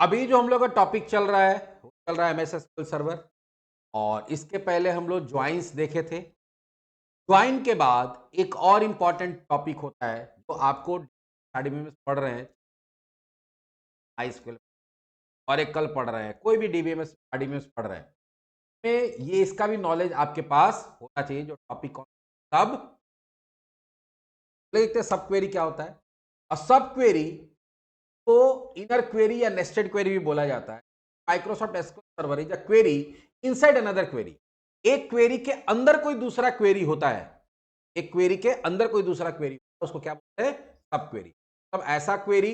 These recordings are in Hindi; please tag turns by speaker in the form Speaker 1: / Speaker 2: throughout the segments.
Speaker 1: अभी जो हम लोग का टॉपिक चल रहा है, वो चल रहा है एमएस एसक्यूएल सर्वर। और इसके पहले हम लोग ज्वाइन्स देखे थे। ज्वाइन के बाद एक और इम्पोर्टेंट टॉपिक होता है जो आपको अकेडमी में पढ़ रहे हैं, हाई स्कूल और एक कल पढ़ रहे हैं, कोई भी डीबीएमएस अकेडमी पढ़ रहे हैं, में ये इसका भी नॉलेज आपके पास होना चाहिए। जो टॉपिक सब देखते हैं, सब क्वेरी क्या होता है। और सब क्वेरी को इनर क्वेरी या नेस्टेड क्वेरी भी बोला जाता है। Microsoft SQL server is a query inside another query. एक क्वेरी के अंदर कोई दूसरा क्वेरी होता है। एक क्वेरी के अंदर कोई दूसरा क्वेरी, उसको क्या बोलते हैं? सब क्वेरी। अब ऐसा क्वेरी,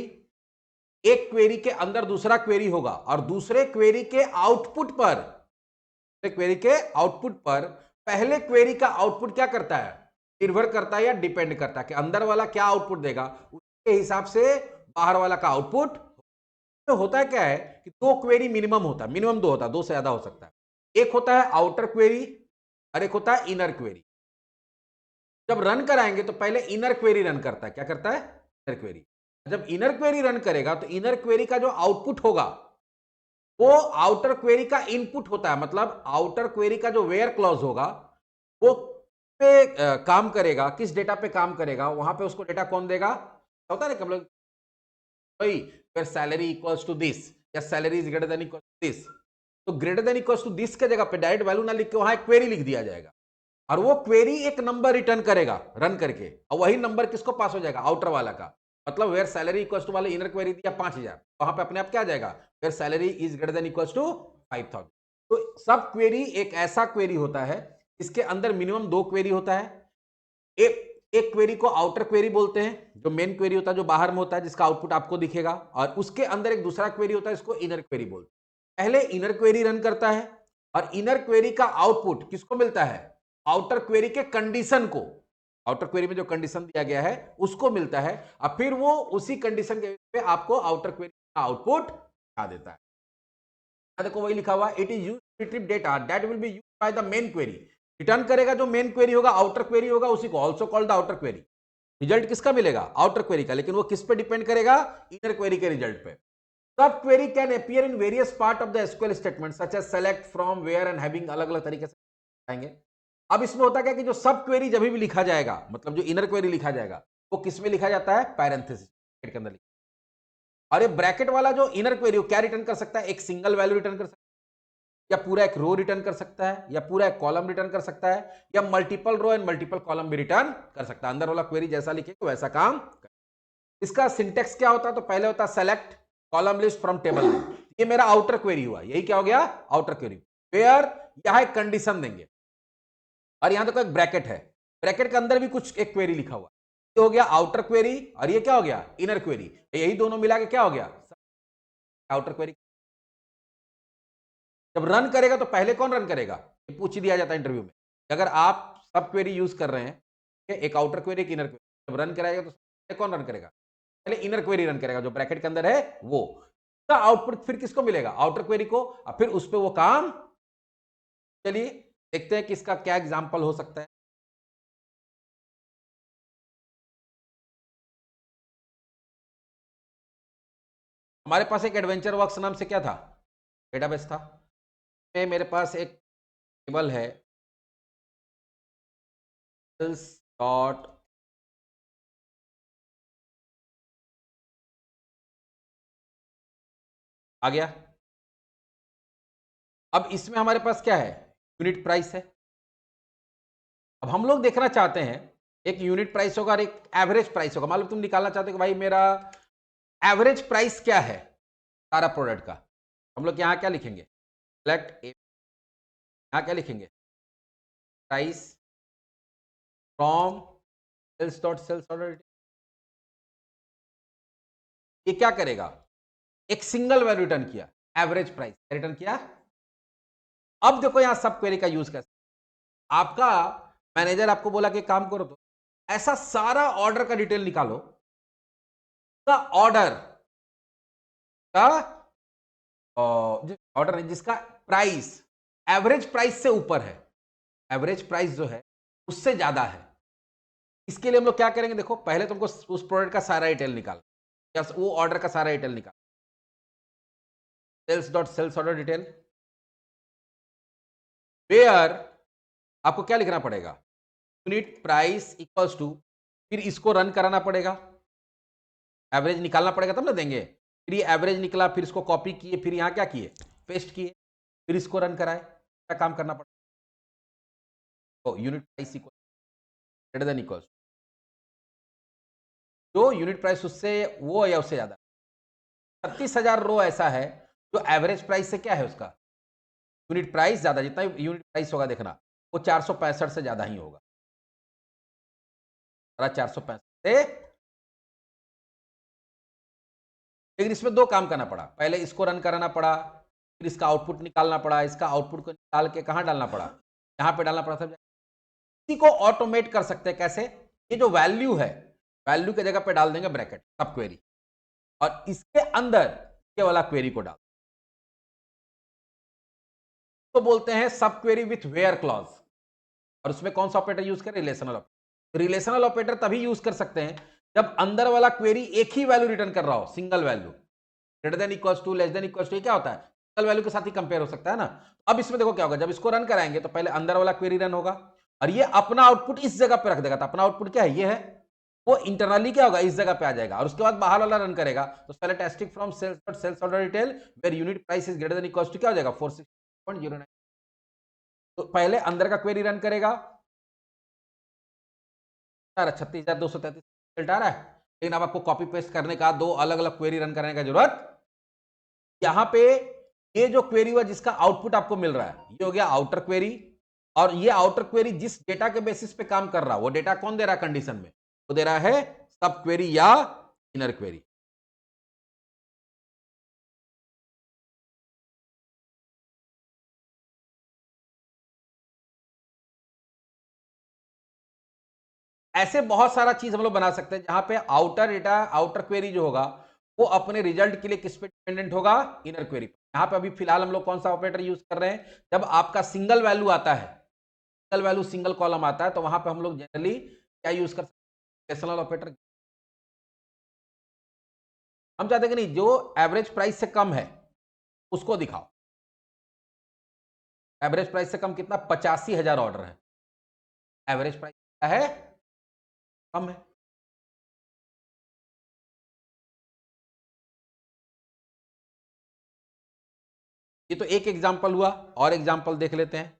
Speaker 1: एक क्वेरी के अंदर दूसरा क्वेरी होगा और दूसरे क्वेरी के आउटपुट पर, क्वेरी के आउटपुट पर पहले क्वेरी का आउटपुट क्या करता है? निर्भर करता है या डिपेंड करता है कि अंदर वाला क्या आउटपुट देगा, उसके हिसाब से बाहर वाला का आउटपुट। तो होता है क्या है कि दो क्वेरी मिनिमम होता है, मिनिमम दो होता है, दो से ज्यादा हो सकता है। एक होता है आउटर क्वेरी और एक होता है इनर क्वेरी। जब रन कराएंगे तो पहले इनर क्वेरी रन करता है। क्या करता है? Inner query. जब इनर क्वेरी रन करेगा तो इनर क्वेरी का जो आउटपुट होगा वो आउटर क्वेरी का इनपुट होता है। मतलब आउटर क्वेरी का जो वेयर क्लॉज होगा वो पे काम करेगा, किस डेटा पे काम करेगा, वहां पे उसको डेटा कौन देगा? होता है ना हम लोग वही, फिर सैलरी इक्वल्स टू दिस या salary is greater than equal to this. तो greater than equals to this के जगह पे डायरेक्ट वैल्यू ना लिख के वहां एक क्वेरी लिख दिया जाएगा और वो क्वेरी एक नंबर रिटर्न करेगा रन करके, और वही नंबर किसको पास हो जाएगा? आउटर वाला का। मतलब वेयर सैलरी इक्वल्स टू वाले इनर क्वेरी दिया 5000, वहां पे अपने आप क्या आ जाएगा? Where salary is greater than equals to 5000। तो सब क्वेरी एक ऐसा क्वेरी होता है इसके अंदर मिनिमम दो क्वेरी होता है। एक एक क्वेरी को आउटर क्वेरी बोलते हैं, जो मेन क्वेरी होता है, जो बाहर में होता है, जिसका आउटपुट आपको दिखेगा, और उसके अंदर एक दूसरा क्वेरी होता है, इसको इनर क्वेरी बोलते हैं। पहले इनर क्वेरी रन करता है और इनर क्वेरी का आउटपुट किसको मिलता है? आउटर क्वेरी के कंडीशन को। आउटर क्वेरी में जो कंडीशन दिया गया है उसको मिलता है और फिर वो उसी कंडीशन के पे आपको आउटर क्वेरी का आउटपुट दिखा देता है। देखो वही लिखा हुआ, it is used to retrieve data that will be used by the main query. Return करेगा जो मेन क्वेरी होगा, आउटर क्वेरी होगा, उसी को also called the outer query. Result किसका मिलेगा? आउटर क्वेरी का, लेकिन वो किस पे डिपेंड करेगा? इनर क्वेरी के रिजल्ट पे। Sub query can appear in various part of the SQL statement such as select from where and having, अलग अलग तरीके से आएंगे। अब इसमें होता क्या कि जो सब क्वेरी जब भी लिखा जाएगा, मतलब जो इनर क्वेरी लिखा जाएगा, वो किस में लिखा जाता है? पैरेंथेसिस के अंदर। और ये ब्रैकेट वाला जो इनर क्वेरी क्या रिटर्न कर सकता है? एक सिंगल वैल्यू रिटर्न कर सकता है, या पूरा एक रो रिटर्न कर सकता है, या पूरा एक कॉलम रिटर्न कर सकता है, या multiple row and multiple column भी रिटर्न कर सकता है। अंदर वाला क्वेरी जैसा लिखेगा वैसा काम। इसका सिंटेक्स क्या होता है? तो पहले होता है select column list from table name. ये मेरा आउटर क्वेरी हुआ, यही क्या हो गया? Outer query. वेयर यहां एक कंडीशन देंगे और यहां देखो एक ब्रैकेट है, ब्रैकेट के अंदर भी कुछ एक क्वेरी लिखा हुआ। ये हो गया आउटर क्वेरी और ये क्या हो गया? Inner query. यही दोनों मिला के क्या हो गया? Outer query. जब रन करेगा तो पहले कौन रन करेगा? ये पूछ दिया जाता है इंटरव्यू में। अगर आप सब क्वेरी यूज कर रहे हैं, एक आउटर क्वेरी एक इनर क्वेरी, जब रन कराएगा तो पहले कौन रन करेगा? पहले इनर क्वेरी रन करेगा, जो ब्रैकेट के अंदर है वो। का आउटपुट फिर किसको मिलेगा? आउटर क्वेरी को, और फिर उस पर वो काम। चलिए देखते हैं कि इसका क्या एग्जाम्पल हो सकता है। हमारे पास एक एडवेंचर वर्क्स नाम से क्या था? डेटाबेस था। मेरे पास एक टेबल है डॉट, आ गया। अब इसमें हमारे पास क्या है? यूनिट प्राइस है। अब हम लोग देखना चाहते हैं, एक यूनिट प्राइस होगा और एक एवरेज प्राइस होगा। मान लो तुम निकालना चाहते हो कि भाई मेरा एवरेज प्राइस क्या है सारा प्रोडक्ट का। हम लोग यहां क्या लिखेंगे? सेलेक्ट, यहां क्या लिखेंगे? Price from sales dot sales order. ये क्या करेगा? एक सिंगल वैल्यू रिटर्न किया, एवरेज प्राइस रिटर्न किया। अब देखो यहां सब क्वेरी का यूज कैसे। आपका मैनेजर आपको बोला कि काम करो, तो ऐसा सारा ऑर्डर का डिटेल निकालो, का ऑर्डर का ऑर्डर नहीं जिसका प्राइस एवरेज प्राइस से ऊपर है, एवरेज प्राइस जो है उससे ज्यादा है। इसके लिए हम लोग क्या करेंगे? देखो पहले तुमको उस प्रोडक्ट का सारा डिटेल निकाल, या वो ऑर्डर का सारा डिटेल निकाल। Sales dot sales order detail, where आपको क्या लिखना पड़ेगा, यूनिट प्राइस इक्वल्स टू, फिर इसको रन कराना पड़ेगा, एवरेज निकालना पड़ेगा तब ना देंगे। फिर ये एवरेज निकला, फिर इसको कॉपी किए, फिर यहाँ क्या किए, पेस्ट किए, फिर इसको रन कराए, क्या काम करना पड़ेगा, तो unit price equal greater than equals, जो यूनिट प्राइस उससे वो या उससे ज्यादा। 36,000 रो ऐसा है जो एवरेज प्राइस से क्या है उसका, यूनिट प्राइस ज्यादा, जितना यूनिट प्राइस होगा देखना वो 465 से ज्यादा ही होगा, 465 से। लेकिन इसमें दो काम करना पड़ा, पहले इसको रन कराना पड़ा, फिर इसका आउटपुट निकालना पड़ा, इसका आउटपुट को निकाल के कहां डालना पड़ा, यहां पे डालना पड़ा। सब इसी को ऑटोमेट कर सकते हैं कैसे, ये जो वैल्यू है, वैल्यू की जगह पे डाल देंगे ब्रैकेट सब क्वेरी, और इसके अंदर ये वाला क्वेरी को डाल, तो बोलते हैं सब क्वेरी विथ वेयर क्लॉज। और उसमें कौन सा ऑपरेटर यूज करें, रिलेशनल ऑपरेटर। रिलेशनल ऑपरेटर तभी यूज कर सकते हैं जब अंदर वाला क्वेरी एक ही वैल्यू रिटर्न कर रहा हो, single value, greater than equals to, less than equals to, क्या होता है, सिंगल वैल्यू के साथ ही कंपेयर हो सकता है ना। अब इसमें देखो क्या होगा, जब इसको रन कराएंगे तो पहले अंदर वाला क्वेरी रन होगा, और ये अपना आउटपुट इस जगह पे रख देगा, तो अपना आउटपुट क्या है, ये है, वो इंटरनली क्या होगा, इस जगह पे आ जाएगा, और उसके बाद बाहर वाला रन करेगा, तो select asterisk from sales dot sales order detail where unit price is greater than equals to, क्या हो जाएगा 46.09। तो पहले अंदर का क्वेरी रन करेगा, 36,233 रिजल्ट आ रहा है, लेकिन अब आपको कॉपी पेस्ट करने का, दो अलग अलग क्वेरी रन करने का जरूरत। यहां पे ये जो क्वेरी हुआ जिसका आउटपुट आपको मिल रहा है, ये हो गया आउटर क्वेरी, और ये आउटर क्वेरी जिस डेटा के बेसिस पे काम कर रहा है, वो डेटा कौन दे रहा है कंडीशन में, वो दे रहा है सब क्वेरी या इनर क्वेरी। ऐसे बहुत सारा चीज हम लोग बना सकते हैं जहां पे आउटर डेटा, आउटर क्वेरी जो होगा वो अपने रिजल्ट के लिए किस पे डिपेंडेंट होगा, इनर क्वेरी पे। यहां पे अभी फिलहाल हम लोग कौन सा ऑपरेटर यूज कर रहे हैं, जब आपका सिंगल वैल्यू आता है, सिंगल वैल्यू सिंगल कॉलम आता है, तो वहां पे हम लोग जनरली क्या यूज कर सकते हैं, रिलेशनल ऑपरेटर। हम चाहते हैं कि नहीं, जो एवरेज प्राइस से कम है उसको दिखाओ। एवरेज प्राइस से कम कितना, 85,000 ऑर्डर है, एवरेज प्राइस क्या है, कम है। ये तो एक एग्जांपल हुआ, और एग्जांपल देख लेते हैं।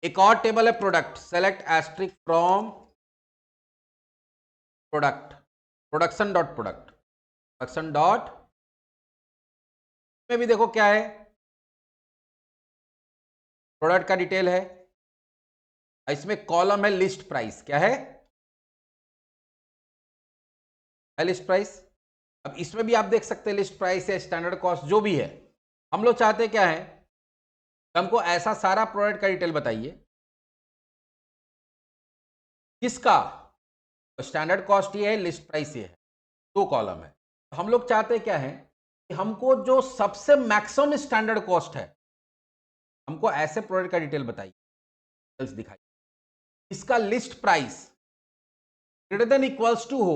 Speaker 1: एक और टेबल है product, select asterisk from product, production dot product, production dot में भी देखो क्या है, प्रोडक्ट का डिटेल है, इसमें कॉलम है लिस्ट प्राइस, क्या है लिस्ट प्राइस। अब इसमें भी आप देख सकते हैं लिस्ट प्राइस है, स्टैंडर्ड कॉस्ट जो भी है। हम लोग चाहते हैं क्या है, हमको ऐसा सारा प्रोडक्ट का डिटेल बताइए किसका, स्टैंडर्ड कॉस्ट ये है, लिस्ट प्राइस ये है, दो कॉलम है। हम लोग चाहते क्या है कि हमको जो सबसे मैक्सिमम स्टैंडर्ड कॉस्ट है, हमको ऐसे प्रोडक्ट का डिटेल बताइए, दिखाइए, इसका list price greater than equals to हो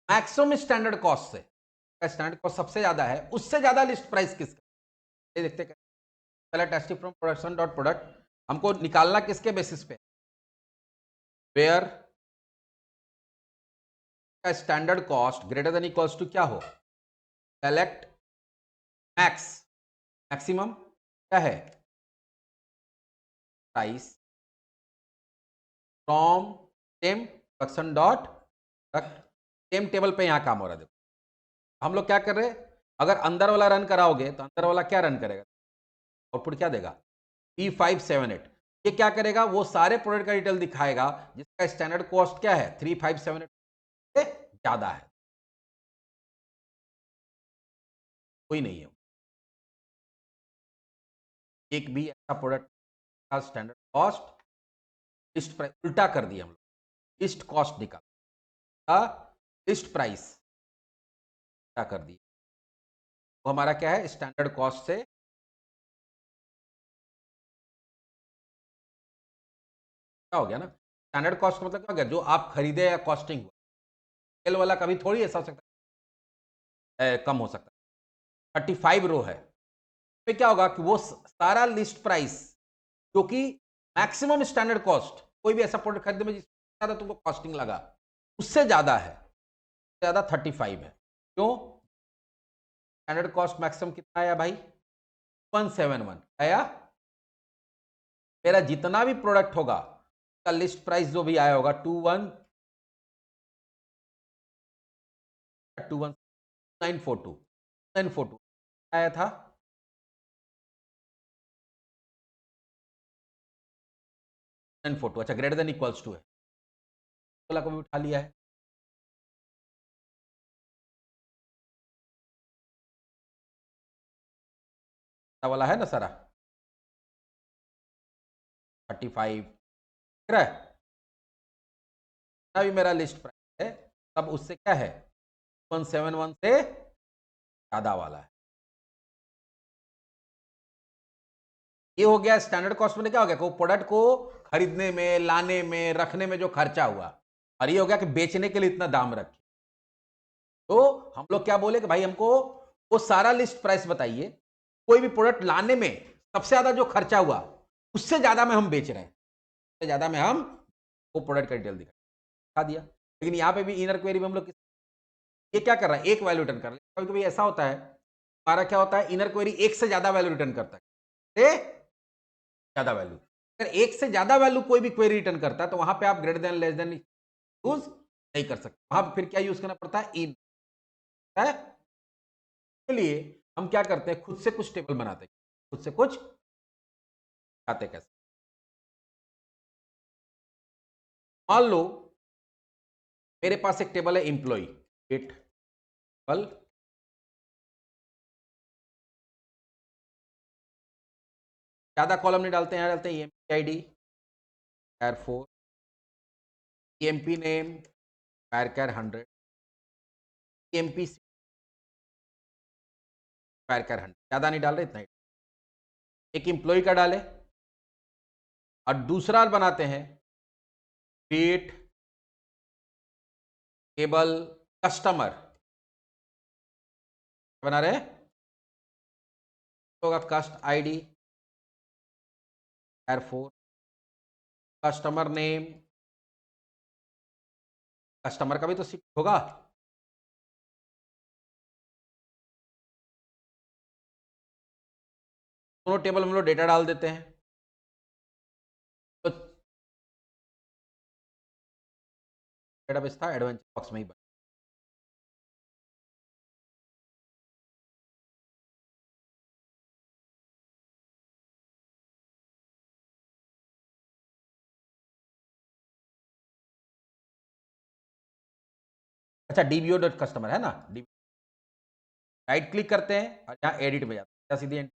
Speaker 1: मैक्सिमम स्टैंडर्ड कॉस्ट से, स्टैंडर्ड कॉस्ट सबसे ज्यादा है, उससे ज्यादा लिस्ट प्राइस किसका, ये देखते हैं। पहला testing from production dot product, हमको निकालना किसके बेसिस पे, वेयर का standard cost greater than equals to क्या हो, सेलेक्ट मैक्स, मैक्सिमम क्या है, price from temp production dot product. Temp table पे यहां काम हो रहा है। देखो हम लोग क्या कर रहे हैं, अगर अंदर वाला रन कराओगे तो अंदर वाला क्या रन करेगा, आउटपुट क्या देगा, P578। ये क्या करेगा, वो सारे प्रोडक्ट का डिटेल दिखाएगा जिसका स्टैंडर्ड कॉस्ट क्या है 3578 से ज्यादा है, कोई नहीं है एक भी ऐसा प्रोडक्ट का स्टैंडर्ड कॉस्ट लिस्ट प्राइस उल्टा कर दिया हम लोग, लिस्ट कॉस्ट निकाला, लिस्ट प्राइस क्या कर दिया, वो हमारा क्या है स्टैंडर्ड कॉस्ट से क्या हो गया ना, स्टैंडर्ड कॉस्ट का मतलब क्या हो गया, जो आप खरीदे या कॉस्टिंग हुआ, सेल वाला कभी थोड़ी ऐसा हो सकता है कम हो सकता है, 35 रो है, पे क्या होगा कि वो सारा लिस्ट प्राइस जो कि मैक्सिमम स्टैंडर्ड कॉस्ट, कोई भी ऐसा प्रोडक्ट खरीदने में जिससे ज्यादा तुमको कॉस्टिंग लगा उससे ज्यादा है, ज्यादा 35 है, क्यों, स्टैंडर्ड कॉस्ट मैक्सिमम कितना आया भाई 171 आया, मेरा जितना भी प्रोडक्ट होगा का लिस्ट प्राइस जो भी आया होगा 21 आया था, 942, अच्छा ग्रेटर देन इक्वल्स टू है, वाला को भी उठा लिया है, वाला है ना सारा 35 दिख रहा है, अभी मेरा लिस्ट प्राइस है तब उससे क्या है 171 से ज्यादा वाला है, ये हो गया स्टैंडर्ड कॉस्ट में, क्या हो गया को प्रोडक्ट को खरीदने में लाने में रखने में जो खर्चा हुआ, और ये हो गया कि बेचने के लिए इतना दाम रखे, तो हम लोग क्या बोले कि भाई हमको वो सारा लिस्ट प्राइस बताइए, कोई भी प्रोडक्ट लाने में सबसे ज्यादा जो खर्चा हुआ उससे ज्यादा में हम बेच रहे हैं, उससे ज्यादा में हम वो प्रोडक्ट का डिटेल दिखा दिया, लेकिन यहाँ पे भी इनर क्वेरी में हम लोग ये क्या कर रहा है एक वैल्यू रिटर्न कर रहा है, कभी कभी ऐसा होता है हमारा क्या होता है इनर क्वेरी एक से ज्यादा वैल्यू रिटर्न करता है, ज्यादा वैल्यू, अगर एक से ज्यादा वैल्यू कोई भी क्वेरी रिटर्न करता है तो वहां पे आप greater than less than use नहीं कर सकते, वहां पे फिर क्या यूज करना पड़ता है इन है, के लिए हम क्या करते हैं खुद से कुछ टेबल बनाते हैं, खुद से कुछ आते कैसे, मान लो मेरे पास एक टेबल है एम्प्लॉय एट टेबल, ज्यादा कॉलम नहीं डालते हैं, यहाँ डालते हैं ईएमपी आईडी कैर 4, ईएमपी नेम कैर 100, ईएमपी कैर 100, ज्यादा नहीं डाल रहे इतना ही, एक एम्प्लॉय का डाले और दूसरा बनाते हैं क्रिएट टेबल कस्टमर, बना रहे हैं होगा कस्ट आईडी कैर 4, कस्टमर नेम, कस्टमर का भी तो सीट होगा, दोनों टेबल हम लोग डेटा डाल देते हैं, तो डेटाबेस था एडवेंचर बॉक्स में ही बना, अच्छा डीबीओ डॉट कस्टमर है ना, राइट क्लिक करते हैं और यहाँ एडिट में जाते हैं, सीधी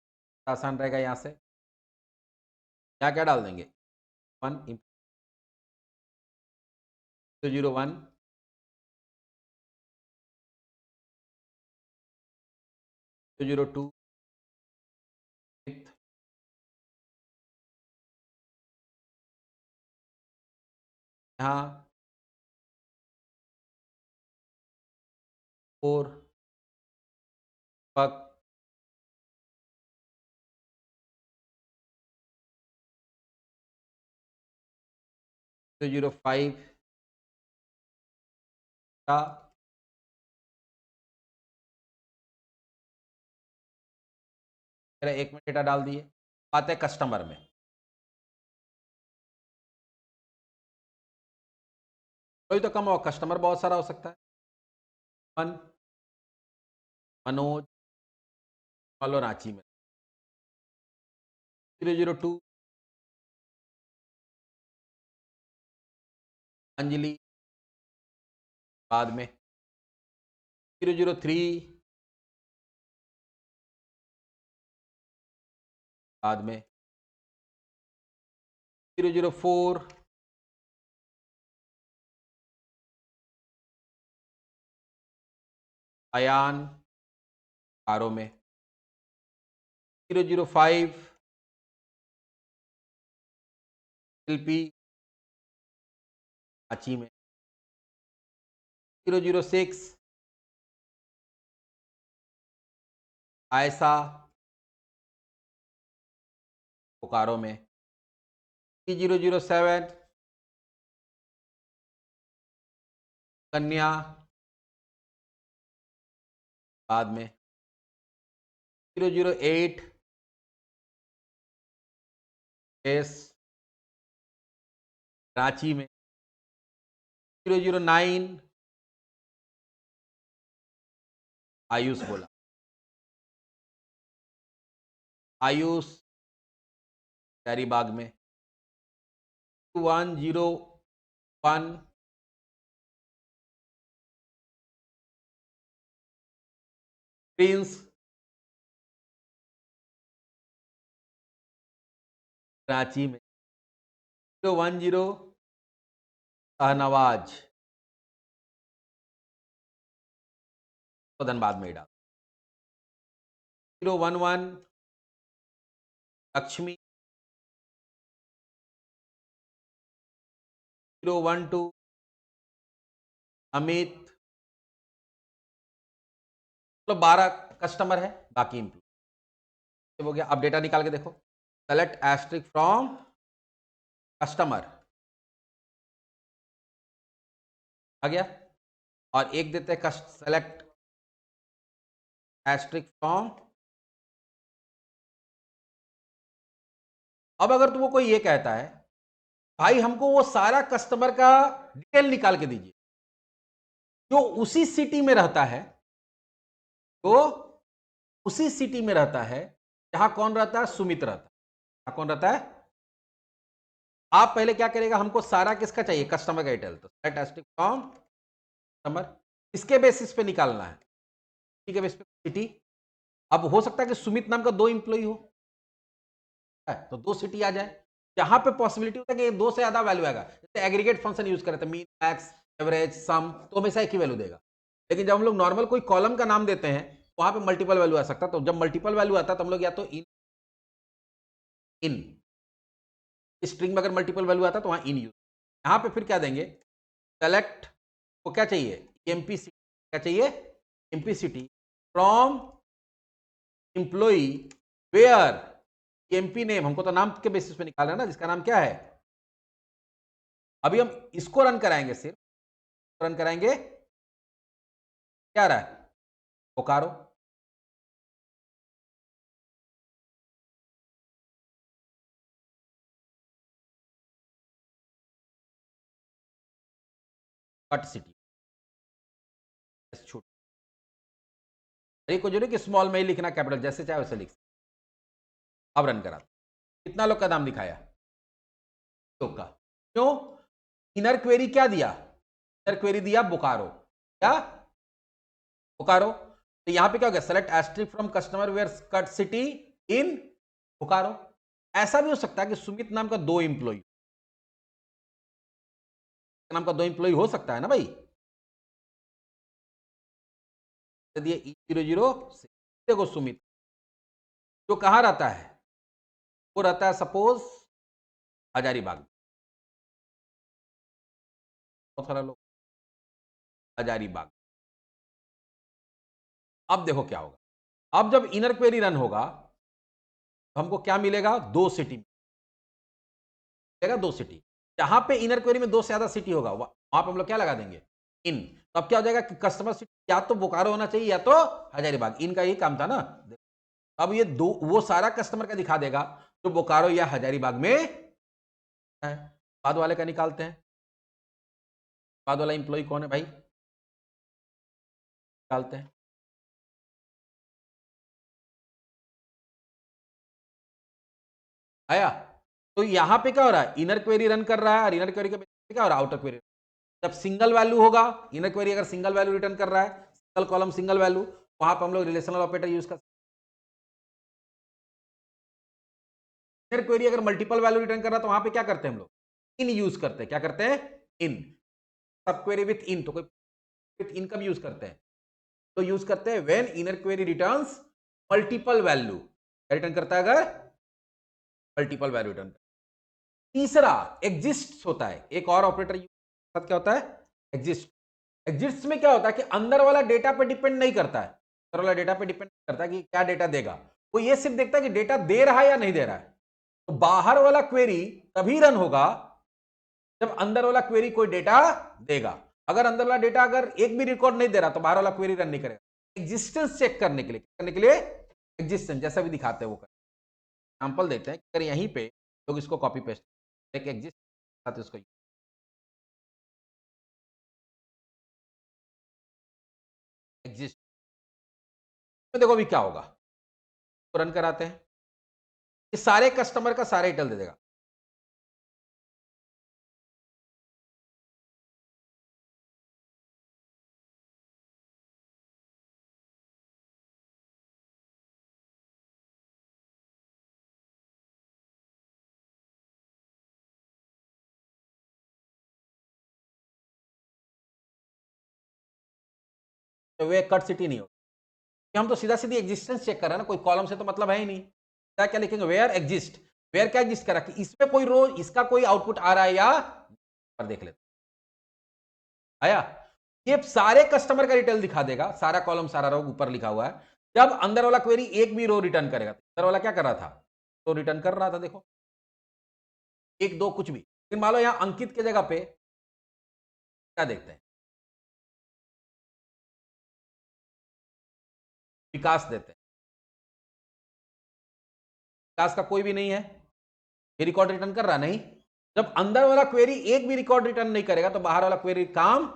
Speaker 1: आसान रहेगा, यहाँ से यहाँ क्या डाल देंगे 1 202 यहाँ 4 पक 005 का मेरा 1 में डेटा डाल दिए। आते हैं कस्टमर में। कोई तो कम हो, कस्टमर बहुत सारा हो सकता है। मन मनोज मान लो रांची में। 002 अंजलि बाद में। 003 बाद में। 004 अयान कारो में। 005 शिल्पी रांची में। 006 आयशा बोकारो में। 007 कन्या बाद में। 008 एस रांची में। 009 आयुष बोला। आयुष हजारीबाग में। 101 प्रिंस रांची में। 010 शाहनवाज तो धनबाद में ही डाल। 011 लक्ष्मी। 012 अमित। तो 12 कस्टमर है, बाकी इंप्लॉय हो गया। अब डेटा निकाल के देखो। सेलेक्ट एस्ट्रिक फ्रॉम कस्टमर आ गया। और एक देते हैं सेलेक्ट एस्ट्रिक फ्रॉम। अब अगर तुमको कोई ये कहता है भाई हमको वो सारा कस्टमर का डिटेल निकाल के दीजिए जो उसी सिटी में रहता है, तो उसी सिटी में रहता है जहां कौन रहता है, सुमित रहता है। जहां कौन रहता है, आप पहले क्या करेगा, हमको सारा किसका चाहिए, कस्टमर का डिटेल। तो सेलेक्ट एस्ट्रिक फ्रॉम कस्टमर, इसके बेसिस पे निकालना है, ठीक है, बेसिस पे सिटी। अब हो सकता है कि सुमित नाम का 2 इंप्लॉई हो, तो 2 सिटी आ जाए। जहां पे पॉसिबिलिटी होता है कि 2 से ज्यादा वैल्यू आएगा, जैसे एग्रीगेट फंक्शन यूज करते हैं, मीन मैक्स एवरेज सम, तो हमेशा एक ही वैल्यू देगा। लेकिन जब हम लोग नॉर्मल कोई कॉलम का नाम देते हैं, वहां पे मल्टीपल वैल्यू आ सकता है। तो जब मल्टीपल वैल्यू आता है तो हम लोग या तो इन स्ट्रिंग में अगर मल्टीपल वैल्यू आता है तो वहां इन यूज। यहां पे फिर क्या देंगे, सेलेक्ट को क्या चाहिए, एमपी क्या चाहिए, emp city from employee where emp name, हमको तो नाम के बेसिस पे निकालना है ना, जिसका नाम क्या है। अभी हम इसको रन कराएंगे, सिर्फ रन कराएंगे, क्या रहा है, बोकारो। कट सिटी छूट, अरे को जो कि स्मॉल में ही लिखना, कैपिटल जैसे चाहे वैसे लिख। अब रन करा, कितना लोग का नाम दिखाया, लोग का। क्यों, इनर क्वेरी क्या दिया, इनर क्वेरी दिया बोकारो, क्या बोकारो। तो यहां पे क्या हो गया, select asterisk from customer where cut city in Bokaro. ऐसा भी हो सकता है कि सुमित नाम का 2 इंप्लॉई, नाम का 2 इंप्लॉई हो सकता है ना भाई। दिए 00 देखो, सुमित जो कहां रहता है, वो रहता है सपोज हजारीबाग, बहुत सारा लोग हजारीबाग। अब देखो क्या होगा, अब जब इनर क्वेरी रन होगा तो हमको क्या मिलेगा, 2 सिटी मिलेगा, 2 सिटी। जहां पे इनर क्वेरी में 2 से ज्यादा सिटी होगा वहां पे हम लोग क्या लगा देंगे, इन। तो अब क्या हो जाएगा कि कस्टमर सिटी या तो बोकारो होना चाहिए या तो हजारीबाग, इनका यही काम था ना। अब ये दो वो सारा कस्टमर का दिखा देगा जो बोकारो या हजारीबाग में है। बाद वाले का निकालते हैं, बाद वाला इंप्लॉय कौन है भाई, निकालते हैं। आया, तो यहां पे क्या हो रहा है, इनर क्वेरी रन कर रहा है और इनर क्वेरी के बेसिस पे क्या हो रहा है, आउटर क्वेरी। जब सिंगल वैल्यू होगा, इनर क्वेरी अगर सिंगल वैल्यू रिटर्न कर रहा है, सिंगल कॉलम सिंगल वैल्यू, वहां पर हम लोग रिलेशनल ऑपरेटर यूज कर। इनर क्वेरी अगर मल्टीपल वैल्यू रिटर्न कर रहा है तो वहां पे क्या करते हैं हम लोग, इन यूज करते हैं। क्या करते हैं, इन। सब क्वेरी विथ इन, तो कोई विथ इन कब यूज करते हैं, तो यूज करते हैं when inner query returns multiple value. Return करता है अगर मल्टीपल वैल्यू रिटर्न। तीसरा एग्जिस्ट होता है, एक और ऑपरेटर साथ क्या होता है, एग्जिस्ट। एग्जिस्ट में क्या होता है कि अंदर वाला डेटा पे डिपेंड नहीं करता है, अंदर वाला डेटा पे डिपेंड करता है कि क्या डेटा देगा, वो ये सिर्फ देखता है कि डेटा दे रहा है या नहीं दे रहा है। तो बाहर वाला क्वेरी तभी रन होगा जब अंदर वाला क्वेरी कोई डेटा देगा। अगर अंदर वाला डेटा अगर एक भी रिकॉर्ड नहीं दे रहा तो बाहर वाला क्वेरी रन नहीं करेगा। एग्जिस्टेंस चेक करने के लिए, करने के लिए एग्जिस्टेंस जैसा भी दिखाते हैं वो एग्जाम्पल देते हैं। अगर यहीं पे लोग इसको कॉपी पेस्ट एक एग्जिस्ट साथ इसको एग्जिस्ट, तो देखो अभी क्या होगा, तो रन कराते हैं, ये सारे कस्टमर का सारे डिटेल दे देगा। तो वे कट सिटी नहीं होगी, हम तो सीधा सीधी एग्जिस्टेंस चेक कर रहे हैं ना, कोई कॉलम से तो मतलब है ही नहीं। क्या क्या लिखेंगे, वेयर एग्जिस्ट, वेयर क्या एग्जिस्ट करा कि इसमें कोई रो, इसका कोई आउटपुट आ रहा है या, पर देख लेते आया। ये सारे कस्टमर का डिटेल दिखा देगा, सारा कॉलम सारा रो ऊपर लिखा हुआ है। जब अंदर वाला क्वेरी एक भी रो रिटर्न करेगा, अंदर वाला क्या कर रहा था, तो रिटर्न कर रहा था, देखो एक दो कुछ भी। फिर मान लो यहां अंकित के जगह पे क्या देखते हैं, विकास देते हैं, विकास का कोई भी नहीं है, ये रिकॉर्ड रिटर्न कर रहा नहीं। जब अंदर वाला क्वेरी एक भी रिकॉर्ड रिटर्न नहीं करेगा तो बाहर वाला क्वेरी काम।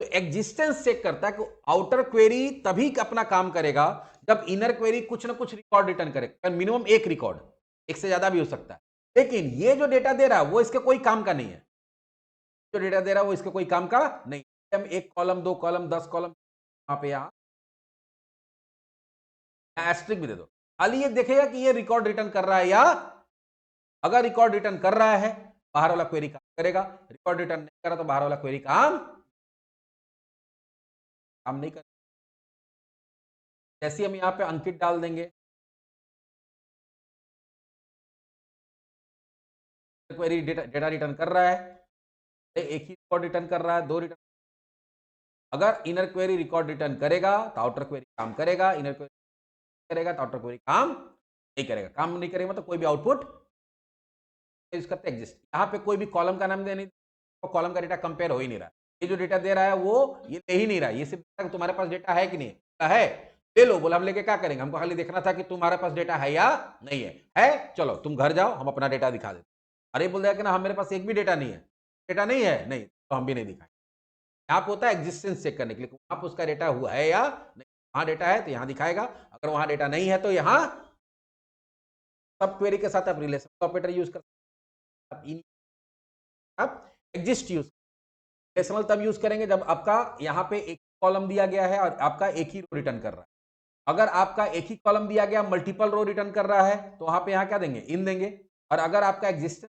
Speaker 1: तो एग्जिस्टेंस चेक करता है कि आउटर क्वेरी तभी अपना काम करेगा जब इनर क्वेरी कुछ ना कुछ रिकॉर्ड रिटर्न करेगा, मिनिमम एक रिकॉर्ड, एक से ज्यादा भी हो सकता है। लेकिन ये जो डेटा दे रहा है वो इसके कोई काम का नहीं है, जो डेटा दे रहा है वो इसके कोई काम का नहीं। हम एक कॉलम, दो कॉलम, 10 कॉलम, वहां पे यहां एस्ट्रिक भी दे दो, खाली ये देखेगा कि ये रिकॉर्ड रिटर्न कर रहा है या, अगर रिकॉर्ड रिटर्न कर रहा है बाहर वाला क्वेरी काम करेगा, रिकॉर्ड रिटर्न नहीं कर रहा तो बाहर वाला क्वेरी काम काम नहीं करेगा। जैसे हम यहाँ पे अंकित डाल देंगे, क्वेरी डेटा रिटर्न कर रहा है, एक ही रिकॉर्ड रिटर्न कर रहा है, दो रिटर्न। अगर इनर क्वेरी रिकॉर्ड रिटर्न करेगा तो आउटर क्वेरी काम करेगा, इनर क्वेरी करेगा तो आउटर क्वेरी काम नहीं करेगा। काम नहीं करेगा मतलब कोई भी आउटपुट यूज करते एग्जिस्ट। यहाँ पे कोई भी कॉलम का नाम दे नहीं, तो कॉलम का डेटा कंपेयर हो ही नहीं रहा। ये जो डेटा दे रहा है वो ये ले ही नहीं रहा, ये सिर्फ तुम्हारे पास डेटा है कि नहीं है, ले लो। बोला हम लेके क्या करेंगे, हमको खाली देखना था कि तुम्हारे पास डेटा है या नहीं है चलो तुम घर जाओ हम अपना डेटा दिखा देते। अरे बोल दिया कि ना हम मेरे पास एक भी डेटा नहीं है, डेटा नहीं है, नहीं तो हम भी नहीं दिखाएंगे। यहाँ पे होता है एग्जिस्टेंस चेक करने के लिए, वहां पर उसका डेटा हुआ है या नहीं। वहां डेटा है तो यहाँ दिखाएगा, अगर वहां डेटा नहीं है तो यहाँ सब क्वेरी के साथ आप रिलेशन ऑपरेटर यूज कर सकते हैं। आप एग्जिस्ट यूज, रिलेशनल तब यूज करेंगे जब आपका यहाँ पे एक कॉलम दिया गया है और आपका एक ही रो रिटर्न कर रहा है। अगर आपका एक ही कॉलम दिया गया मल्टीपल रो रिटर्न कर रहा है तो वहां पे यहाँ क्या देंगे, इन देंगे। और अगर आपका एग्जिस्टेंस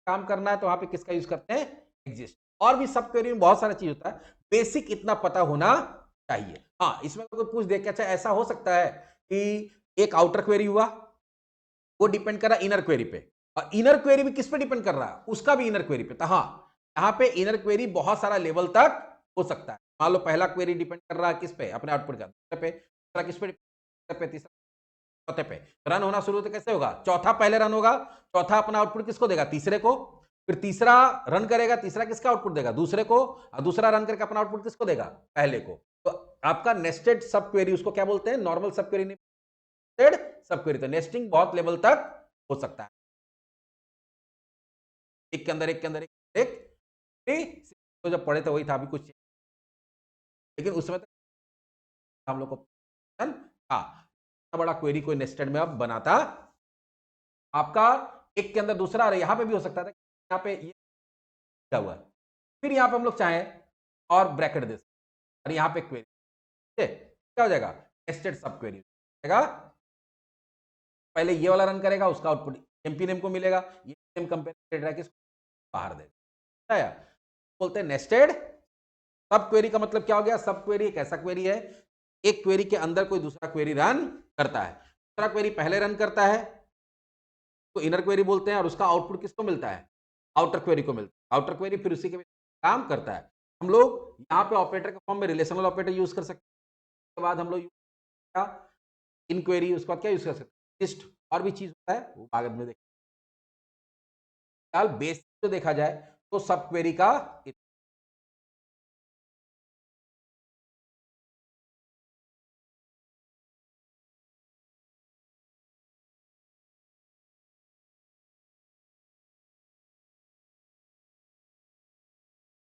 Speaker 1: काम करना है तो वहां पे किसका यूज करते हैं, एग्जिस्ट। और भी सब क्वेरी में बहुत सारा चीज होता है, बेसिक इतना पता होना चाहिए। हाँ इसमें कोई पूछ दे कि अच्छा ऐसा हो सकता है कि एक आउटर क्वेरी हुआ, वो डिपेंड कर रहा है इनर क्वेरी पे, और इनर क्वेरी भी किस पे डिपेंड कर रहा है, उसका भी इनर क्वेरी पे। तो हाँ यहाँ पे इनर क्वेरी बहुत सारा लेवल तक हो सकता है। मान लो पहला क्वेरी डिपेंड कर रहा है किस पे, अपने आउटपुट का, दूसरे पे, दूसरा किस पे, तीसरा चौथे पे। रन होना शुरू तो कैसे होगा, चौथा पहले रन होगा, चौथा अपना आउटपुट किसको देगा, तीसरे को, फिर तीसरा रन करेगा, तीसरा किसका आउटपुट देगा, दूसरे को, और दूसरा रन करके अपना आउटपुट किसको देगा, पहले को। तो आपका नेस्टेड सब क्वेरी, उसको क्या बोलते हैं, नॉर्मल सब क्वेरी नहीं, नेस्टेड सब क्वेरी। तो नेस्टिंग बहुत लेवल तक हो सकता है, एक के अंदर एक के अंदर एक, तो जब पढ़े थे वही था, अभी कुछ, लेकिन उस समय तक हम लोग को हाँ, बड़ा क्वेरी कोई नेस्टेड में अब बनाता आपका, एक के अंदर दूसरा, अरे यहां पे भी हो सकता था, यहाँ पे ये क्या हुआ है, फिर यहाँ पे हम लोग चाहें और ब्रैकेट दे सकते, और यहाँ पे क्वेरी, क्या हो जाएगा, नेस्टेड सब क्वेरी जाएगा। पहले ये वाला रन करेगा, उसका आउटपुट एमपी नेम को मिलेगा, ये नेम कंपेयर किसको बाहर देगा, आया। बोलते हैं नेस्टेड सब क्वेरी का मतलब क्या हो गया, सब क्वेरी एक ऐसा क्वेरी है, एक क्वेरी के अंदर कोई दूसरा क्वेरी रन करता है, दूसरा क्वेरी पहले रन करता है तो इनर क्वेरी बोलते हैं, और उसका आउटपुट किसको मिलता है, आउटर क्वेरी को मिलता है, आउटर क्वेरी फिर उसी के काम करता है। हम लोग यहाँ पे ऑपरेटर के फॉर्म में रिलेशनल ऑपरेटर यूज कर सकते हैं, उसके बाद हम लोग इन क्वेरी, उसके बाद क्या यूज कर सकते हैं, लिस्ट, और भी चीज होता है वो बाद में देखें। बेसिक जो देखा जाए तो सब क्वेरी का